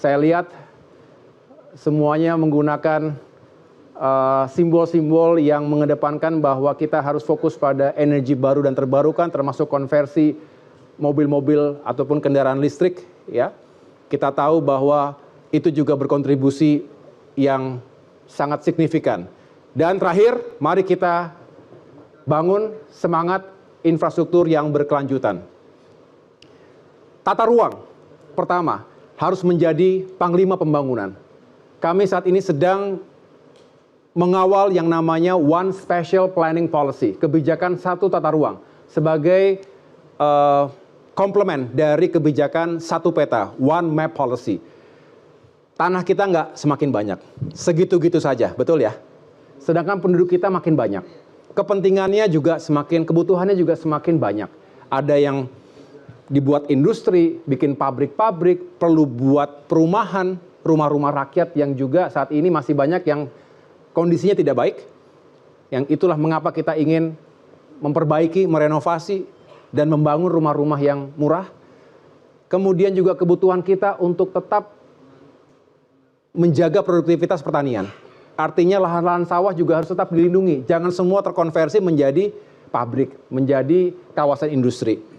Saya lihat semuanya menggunakan simbol-simbol yang mengedepankan bahwa kita harus fokus pada energi baru dan terbarukan, termasuk konversi mobil-mobil ataupun kendaraan listrik. Ya, kita tahu bahwa itu juga berkontribusi yang sangat signifikan. Dan terakhir, mari kita bangun semangat infrastruktur yang berkelanjutan. Tata ruang, pertama, harus menjadi panglima pembangunan. Kami saat ini sedang mengawal yang namanya One Spatial Planning Policy, kebijakan satu tata ruang, sebagai komplement dari kebijakan satu peta, One Map Policy. Tanah kita nggak semakin banyak, segitu-gitu saja, betul ya? Sedangkan penduduk kita makin banyak. Kepentingannya juga semakin, kebutuhannya juga semakin banyak. Ada yang dibuat industri, bikin pabrik-pabrik, perlu buat perumahan, rumah-rumah rakyat yang juga saat ini masih banyak yang kondisinya tidak baik. Yang itulah mengapa kita ingin memperbaiki, merenovasi, dan membangun rumah-rumah yang murah. Kemudian juga kebutuhan kita untuk tetap menjaga produktivitas pertanian. Artinya lahan-lahan sawah juga harus tetap dilindungi. Jangan semua terkonversi menjadi pabrik, menjadi kawasan industri.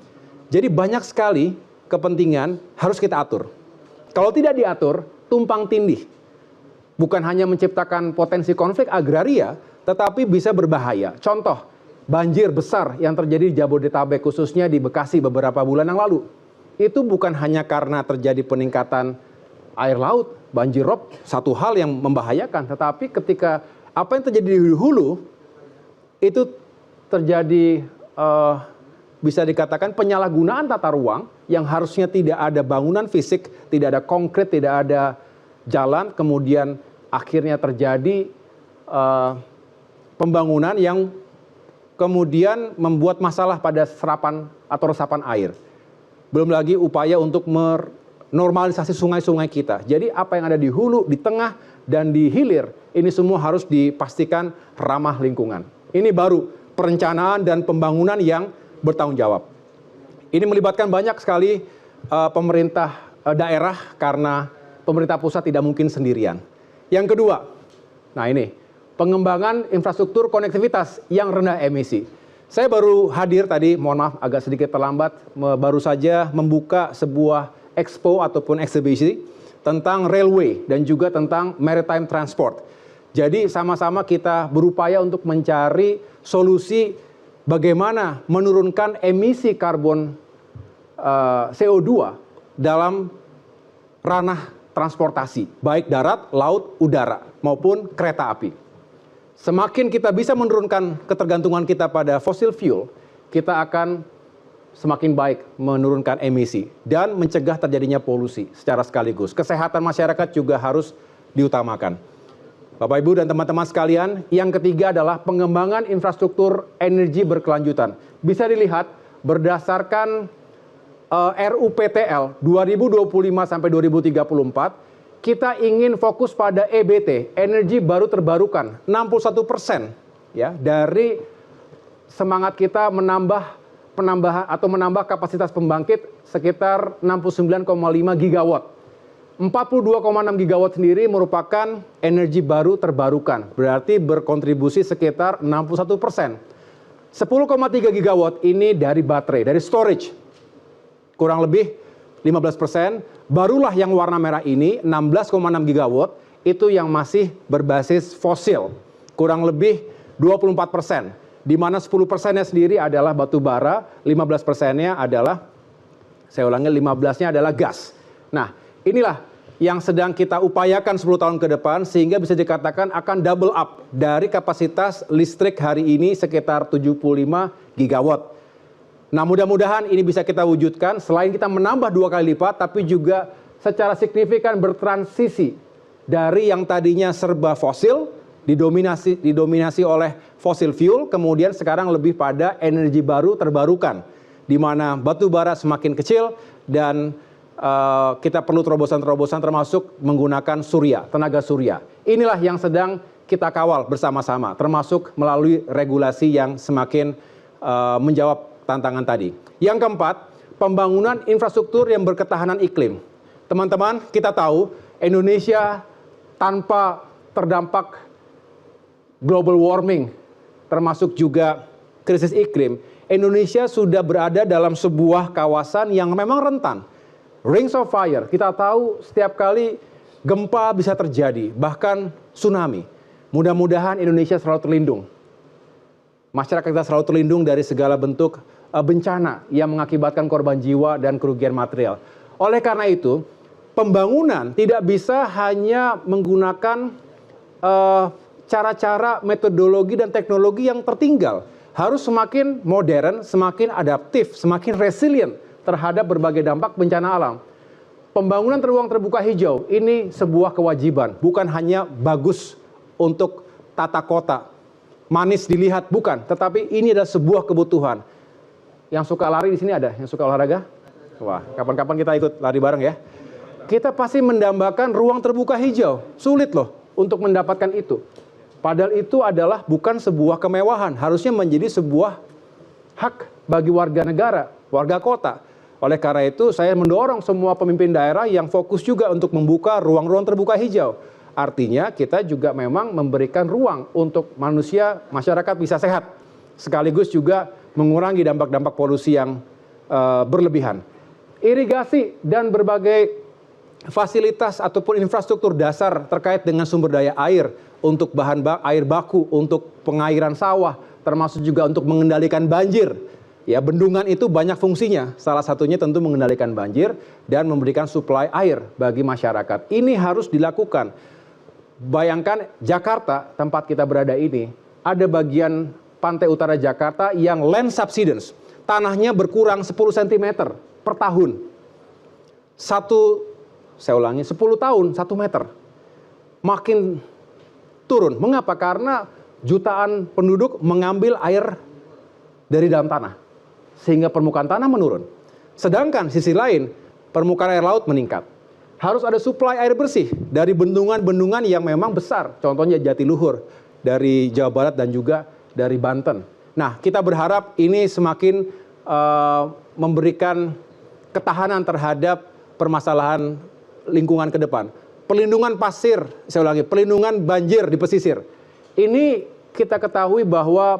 Jadi banyak sekali kepentingan harus kita atur. Kalau tidak diatur, tumpang tindih. Bukan hanya menciptakan potensi konflik agraria, tetapi bisa berbahaya. Contoh, banjir besar yang terjadi di Jabodetabek, khususnya di Bekasi beberapa bulan yang lalu. Itu bukan hanya karena terjadi peningkatan air laut, banjir rob, satu hal yang membahayakan. Tetapi ketika apa yang terjadi di hulu, itu terjadi bisa dikatakan penyalahgunaan tata ruang yang harusnya tidak ada bangunan fisik, tidak ada konkret, tidak ada jalan, kemudian akhirnya terjadi pembangunan yang kemudian membuat masalah pada serapan atau resapan air. Belum lagi upaya untuk normalisasi sungai-sungai kita. Jadi apa yang ada di hulu, di tengah, dan di hilir, ini semua harus dipastikan ramah lingkungan. Ini baru perencanaan dan pembangunan yang bertanggung jawab. Ini melibatkan banyak sekali pemerintah daerah karena pemerintah pusat tidak mungkin sendirian. Yang kedua, nah ini, pengembangan infrastruktur konektivitas yang rendah emisi. Saya baru hadir tadi, mohon maaf agak sedikit terlambat, baru saja membuka sebuah expo ataupun eksibisi tentang railway dan juga tentang maritime transport. Jadi sama-sama kita berupaya untuk mencari solusi bagaimana menurunkan emisi karbon CO2 dalam ranah transportasi, baik darat, laut, udara, maupun kereta api. Semakin kita bisa menurunkan ketergantungan kita pada fossil fuel, kita akan semakin baik menurunkan emisi dan mencegah terjadinya polusi secara sekaligus. Kesehatan masyarakat juga harus diutamakan. Bapak, Ibu, dan teman-teman sekalian, yang ketiga adalah pengembangan infrastruktur energi berkelanjutan. Bisa dilihat berdasarkan RUPTL 2025 sampai 2034, kita ingin fokus pada EBT, energi baru terbarukan, 61% ya, dari semangat kita menambah kapasitas pembangkit sekitar 69,5 gigawatt. 42,6 gigawatt sendiri merupakan energi baru terbarukan, berarti berkontribusi sekitar 61%. 10,3 gigawatt ini dari baterai, dari storage, kurang lebih 15%. Barulah yang warna merah ini, 16,6 gigawatt, itu yang masih berbasis fosil, kurang lebih 24%. Di mana 10%-nya sendiri adalah batu bara, 15%-nya adalah, saya ulangi, 15-nya adalah gas. Nah, inilah yang sedang kita upayakan 10 tahun ke depan, sehingga bisa dikatakan akan double up dari kapasitas listrik hari ini sekitar 75 gigawatt. Nah, mudah-mudahan ini bisa kita wujudkan, selain kita menambah 2 kali lipat, tapi juga secara signifikan bertransisi dari yang tadinya serba fosil, didominasi oleh fossil fuel, kemudian sekarang lebih pada energi baru terbarukan, di mana batu bara semakin kecil dan kita perlu terobosan-terobosan termasuk menggunakan surya, tenaga surya. Inilah yang sedang kita kawal bersama-sama, termasuk melalui regulasi yang semakin menjawab tantangan tadi. Yang keempat, pembangunan infrastruktur yang berketahanan iklim. Teman-teman, kita tahu Indonesia tanpa terdampak global warming, termasuk juga krisis iklim, Indonesia sudah berada dalam sebuah kawasan yang memang rentan. Rings of fire, kita tahu setiap kali gempa bisa terjadi, bahkan tsunami. Mudah-mudahan Indonesia selalu terlindung. Masyarakat kita selalu terlindung dari segala bentuk bencana yang mengakibatkan korban jiwa dan kerugian material. Oleh karena itu, pembangunan tidak bisa hanya menggunakan cara-cara, metodologi, dan teknologi yang tertinggal. Harus semakin modern, semakin adaptif, semakin resilient terhadap berbagai dampak bencana alam. Pembangunan ruang terbuka hijau ini sebuah kewajiban, bukan hanya bagus untuk tata kota, manis dilihat, bukan, tetapi ini adalah sebuah kebutuhan. Yang suka lari di sini ada, yang suka olahraga? Wah, kapan-kapan kita ikut lari bareng ya. Kita pasti mendambakan ruang terbuka hijau, sulit loh untuk mendapatkan itu. Padahal itu adalah bukan sebuah kemewahan, harusnya menjadi sebuah hak bagi warga negara, warga kota. Oleh karena itu saya mendorong semua pemimpin daerah yang fokus juga untuk membuka ruang-ruang terbuka hijau. Artinya kita juga memang memberikan ruang untuk manusia, masyarakat bisa sehat. Sekaligus juga mengurangi dampak-dampak polusi yang berlebihan. Irigasi dan berbagai fasilitas ataupun infrastruktur dasar terkait dengan sumber daya air untuk air baku, untuk pengairan sawah, termasuk juga untuk mengendalikan banjir. Ya, bendungan itu banyak fungsinya. Salah satunya tentu mengendalikan banjir dan memberikan suplai air bagi masyarakat. Ini harus dilakukan. Bayangkan Jakarta, tempat kita berada ini, ada bagian pantai utara Jakarta yang land subsidence. Tanahnya berkurang 10 cm per tahun. Saya ulangi, 10 tahun 1 meter. Makin turun. Mengapa? Karena jutaan penduduk mengambil air dari dalam tanah. Sehingga permukaan tanah menurun. Sedangkan sisi lain, permukaan air laut meningkat. Harus ada suplai air bersih dari bendungan-bendungan yang memang besar. Contohnya Jatiluhur dari Jawa Barat dan juga dari Banten. Nah, kita berharap ini semakin memberikan ketahanan terhadap permasalahan lingkungan ke depan. Pelindungan pasir, saya ulangi, pelindungan banjir di pesisir. Ini kita ketahui bahwa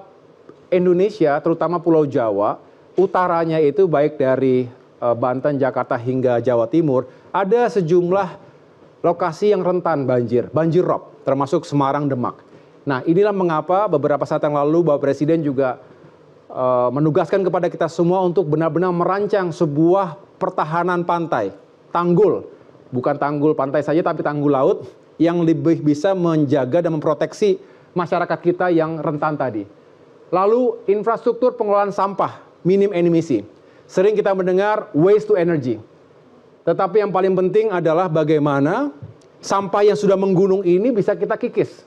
Indonesia, terutama Pulau Jawa, utaranya itu baik dari Banten, Jakarta hingga Jawa Timur, ada sejumlah lokasi yang rentan banjir rob, termasuk Semarang, Demak. Nah, inilah mengapa beberapa saat yang lalu Bapak Presiden juga menugaskan kepada kita semua untuk benar-benar merancang sebuah pertahanan pantai, tanggul, bukan tanggul pantai saja tapi tanggul laut yang lebih bisa menjaga dan memproteksi masyarakat kita yang rentan tadi. Lalu infrastruktur pengelolaan sampah minim emisi. Sering kita mendengar waste to energy. Tetapi yang paling penting adalah bagaimana sampah yang sudah menggunung ini bisa kita kikis.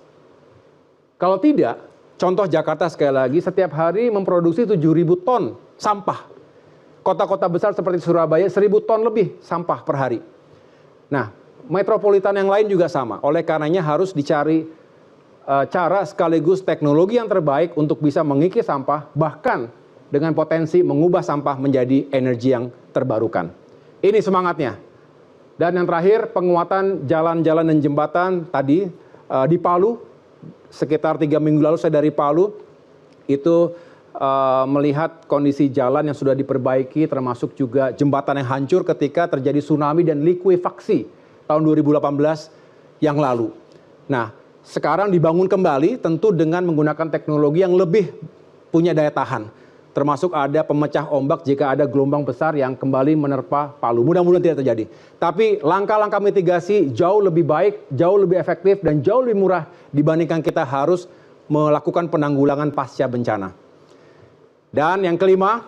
Kalau tidak, contoh Jakarta sekali lagi setiap hari memproduksi 7.000 ton sampah. Kota-kota besar seperti Surabaya 1.000 ton lebih sampah per hari. Nah, metropolitan yang lain juga sama. Oleh karenanya harus dicari cara sekaligus teknologi yang terbaik untuk bisa mengikis sampah, bahkan dengan potensi mengubah sampah menjadi energi yang terbarukan. Ini semangatnya. Dan yang terakhir, penguatan jalan-jalan dan jembatan tadi di Palu, sekitar 3 minggu lalu saya dari Palu, itu melihat kondisi jalan yang sudah diperbaiki, termasuk juga jembatan yang hancur ketika terjadi tsunami dan likuifaksi tahun 2018 yang lalu. Nah, sekarang dibangun kembali tentu dengan menggunakan teknologi yang lebih punya daya tahan. Termasuk ada pemecah ombak jika ada gelombang besar yang kembali menerpa Palu. Mudah-mudahan tidak terjadi. Tapi langkah-langkah mitigasi jauh lebih baik, jauh lebih efektif, dan jauh lebih murah dibandingkan kita harus melakukan penanggulangan pasca bencana. Dan yang kelima,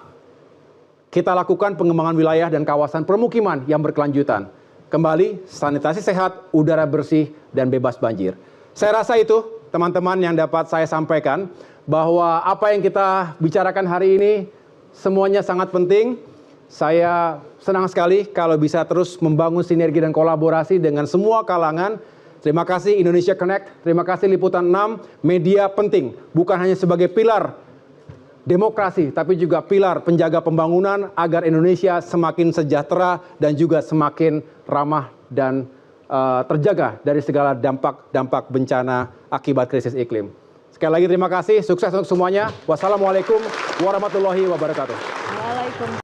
kita lakukan pengembangan wilayah dan kawasan permukiman yang berkelanjutan. Kembali, sanitasi sehat, udara bersih, dan bebas banjir. Saya rasa itu, teman-teman, yang dapat saya sampaikan, bahwa apa yang kita bicarakan hari ini semuanya sangat penting. Saya senang sekali kalau bisa terus membangun sinergi dan kolaborasi dengan semua kalangan. Terima kasih Indonesia Connect, terima kasih Liputan 6, media penting, bukan hanya sebagai pilar demokrasi, tapi juga pilar penjaga pembangunan agar Indonesia semakin sejahtera dan juga semakin ramah dan terjaga dari segala dampak bencana akibat krisis iklim. Sekali lagi terima kasih, sukses untuk semuanya. Wassalamualaikum warahmatullahi wabarakatuh. Waalaikumsalam.